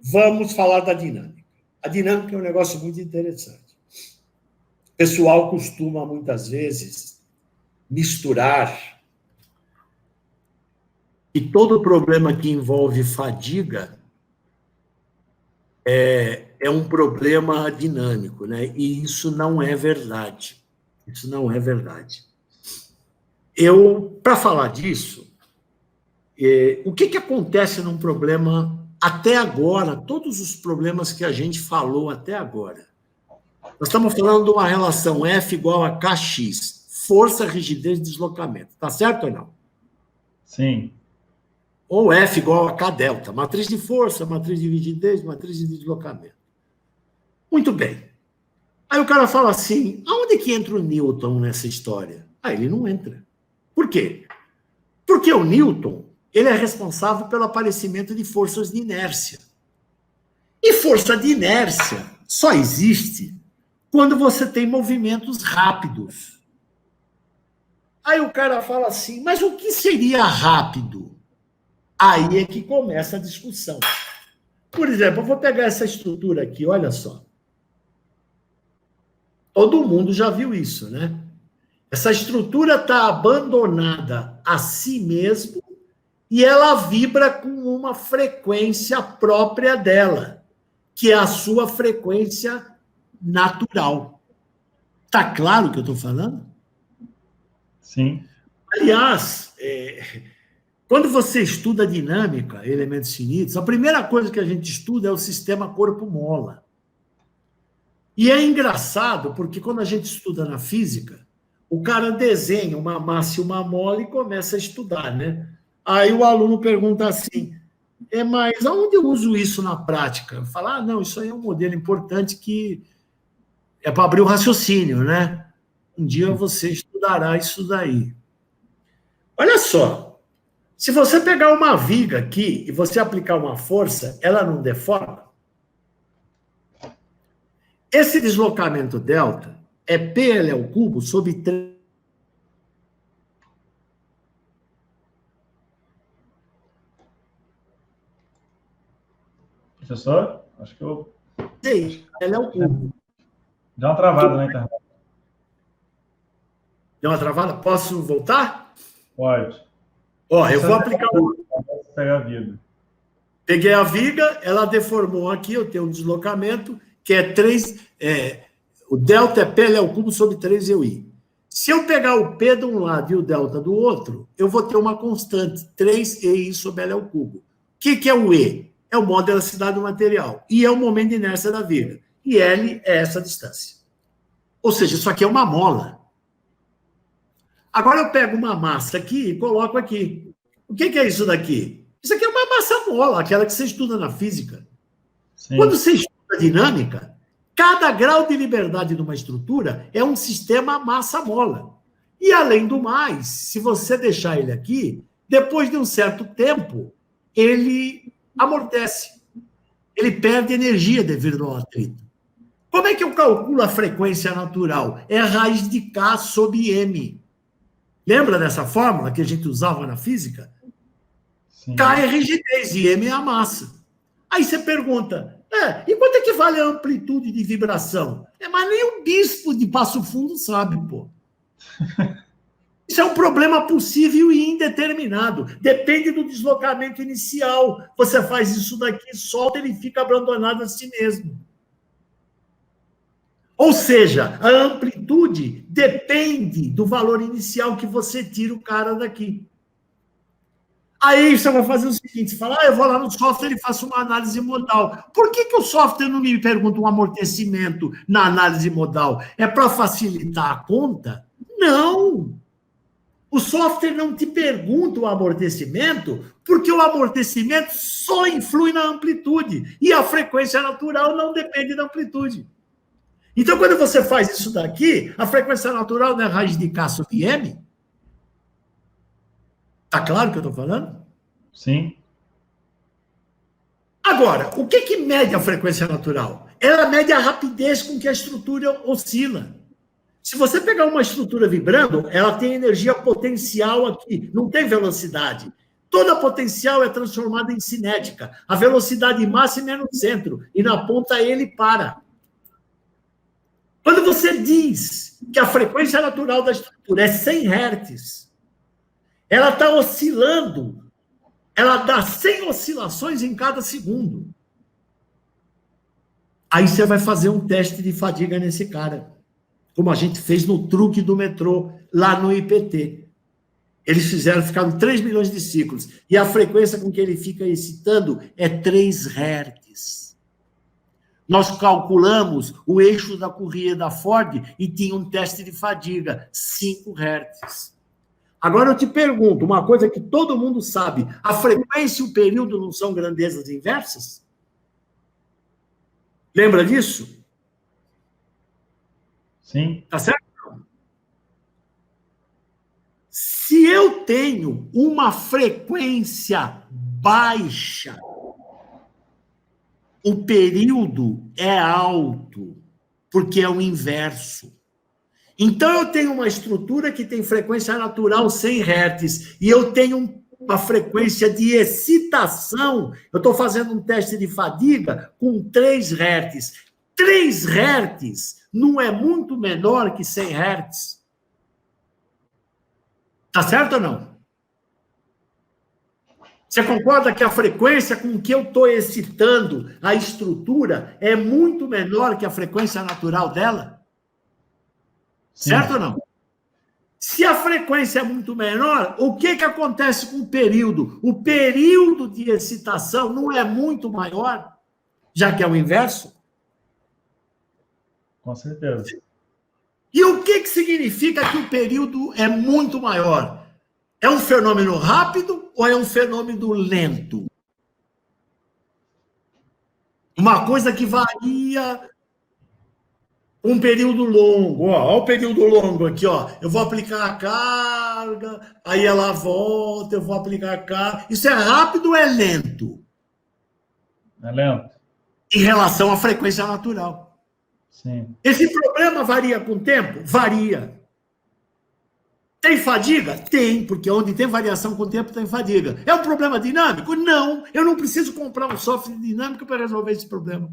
vamos falar da dinâmica. A dinâmica é um negócio muito interessante. O pessoal costuma, muitas vezes, misturar, e todo problema que envolve fadiga é um problema dinâmico, né? E isso não é verdade. Isso não é verdade. Para falar disso, o que acontece num problema até agora, todos os problemas que a gente falou até agora? Nós estamos falando de uma relação F igual a Kx, força, rigidez e deslocamento. Está certo ou não? Sim. Ou F igual a K delta, matriz de força, matriz de rigidez, matriz de deslocamento. Muito bem. Aí o cara fala assim, aonde que entra o Newton nessa história? Ele não entra. Por quê? Porque o Newton, ele é responsável pelo aparecimento de forças de inércia. E força de inércia só existe quando você tem movimentos rápidos. Aí o cara fala assim, mas o que seria rápido? Aí é que começa a discussão. Por exemplo, eu vou pegar essa estrutura aqui, olha só. Todo mundo já viu isso, né? Essa estrutura está abandonada a si mesmo e ela vibra com uma frequência própria dela, que é a sua frequência natural. Está claro o que eu estou falando? Sim. Aliás, quando você estuda dinâmica, elementos finitos, a primeira coisa que a gente estuda é o sistema corpo-mola. E é engraçado, porque quando a gente estuda na física, o cara desenha uma massa e uma mola e começa a estudar, né? Aí o aluno pergunta assim, mas aonde eu uso isso na prática? Eu falo, não, isso aí é um modelo importante que é para abrir o raciocínio, né? Um dia você estudará isso daí. Olha só, se você pegar uma viga aqui e você aplicar uma força, ela não deforma? Esse deslocamento delta é PL ao cubo sobre 3. Professor, acho que eu... PL ao cubo. Deu uma travada na internet. Deu uma travada? Posso voltar? Pode. Eu vou aplicar Pegar a viga. Peguei a viga, ela deformou aqui, eu tenho um deslocamento, que é 3... o delta é PL ao cubo sobre 3EI. Se eu pegar o P de um lado e o delta do outro, eu vou ter uma constante, 3EI sobre L ao cubo. O que é o E? É o modo de elasticidade do material. I é o momento de inércia da viga. E L é essa distância. Ou seja, isso aqui é uma mola. Agora eu pego uma massa aqui e coloco aqui. O que é isso daqui? Isso aqui é uma massa mola, aquela que você estuda na física. Sim. Quando você estuda dinâmica, cada grau de liberdade de uma estrutura é um sistema massa-mola. E, além do mais, se você deixar ele aqui, depois de um certo tempo, ele amortece. Ele perde energia devido ao atrito. Como é que eu calculo a frequência natural? É a raiz de K sobre M. Lembra dessa fórmula que a gente usava na física? Sim. K é rigidez e M é a massa. Aí você pergunta, e quanto é que vale a amplitude de vibração? Mas nem o bispo de Passo Fundo sabe, pô. Isso é um problema possível e indeterminado. Depende do deslocamento inicial. Você faz isso daqui, solta, ele fica abandonado a si mesmo. Ou seja, a amplitude depende do valor inicial que você tira o cara daqui. Aí você vai fazer o seguinte, você fala, eu vou lá no software e faço uma análise modal. Por que o software não me pergunta um amortecimento na análise modal? É para facilitar a conta? Não! O software não te pergunta o amortecimento, porque o amortecimento só influi na amplitude, e a frequência natural não depende da amplitude. Então, quando você faz isso daqui, a frequência natural não é raiz de K sobre M? Tá claro o que eu estou falando? Sim. Agora, o que mede a frequência natural? Ela mede a rapidez com que a estrutura oscila. Se você pegar uma estrutura vibrando, ela tem energia potencial aqui, não tem velocidade. toda potencial é transformada em cinética. A velocidade máxima é no centro, e na ponta ele para. Quando você diz que a frequência natural da estrutura é 100 Hz, ela está oscilando, ela dá 100 oscilações em cada segundo. Aí você vai fazer um teste de fadiga nesse cara, como a gente fez no truque do metrô, lá no IPT. Eles ficaram 3 milhões de ciclos, e a frequência com que ele fica excitando é 3 Hz. Nós calculamos o eixo da correia da Ford e tinha um teste de fadiga, 5 Hz. Agora eu te pergunto, uma coisa que todo mundo sabe, a frequência e o período não são grandezas inversas? Lembra disso? Sim. Tá certo? Se eu tenho uma frequência baixa, o período é alto, porque é o inverso. Então, eu tenho uma estrutura que tem frequência natural 100 Hz, e eu tenho uma frequência de excitação, eu estou fazendo um teste de fadiga com 3 Hz. 3 Hz não é muito menor que 100 Hz? Tá certo ou não? Você concorda que a frequência com que eu estou excitando a estrutura é muito menor que a frequência natural dela? Sim. Certo ou não? Se a frequência é muito menor, o que acontece com o período? O período de excitação não é muito maior, já que é o inverso? Com certeza. E o que significa que o período é muito maior? É um fenômeno rápido ou é um fenômeno lento? Uma coisa que varia um período longo. Olha o período longo aqui, ó. Eu vou aplicar a carga, aí ela volta, eu vou aplicar a carga. Isso é rápido ou é lento? É lento. Em relação à frequência natural. Sim. Esse problema varia com o tempo? Varia. Tem fadiga? Tem, porque onde tem variação com o tempo tem fadiga. É um problema dinâmico? Não. Eu não preciso comprar um software dinâmico para resolver esse problema.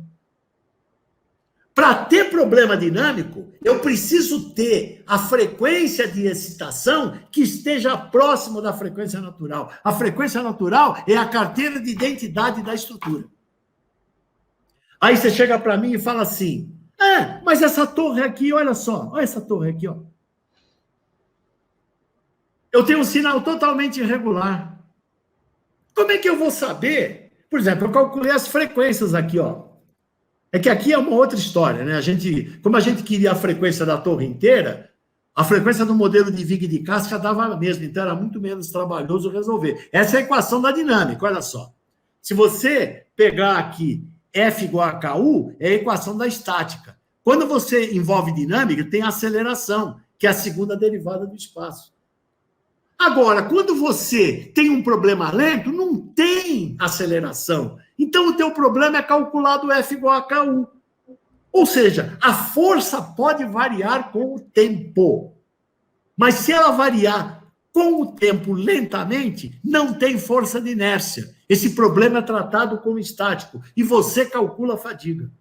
Para ter problema dinâmico, eu preciso ter a frequência de excitação que esteja próxima da frequência natural. A frequência natural é a carteira de identidade da estrutura. Aí você chega para mim e fala assim, mas essa torre aqui, olha só, olha essa torre aqui, ó. Eu tenho um sinal totalmente irregular. Como é que eu vou saber? Por exemplo, eu calculei as frequências aqui, ó. É que aqui é uma outra história, né? Como a gente queria a frequência da torre inteira, a frequência do modelo de viga e de casca dava a mesma, então era muito menos trabalhoso resolver. Essa é a equação da dinâmica, olha só. Se você pegar aqui F igual a KU, é a equação da estática. Quando você envolve dinâmica, tem aceleração, que é a segunda derivada do espaço. Agora, quando você tem um problema lento, não tem aceleração. Então, o teu problema é calcular do F igual a KU. Ou seja, a força pode variar com o tempo. Mas se ela variar com o tempo lentamente, não tem força de inércia. Esse problema é tratado como estático. E você calcula a fadiga.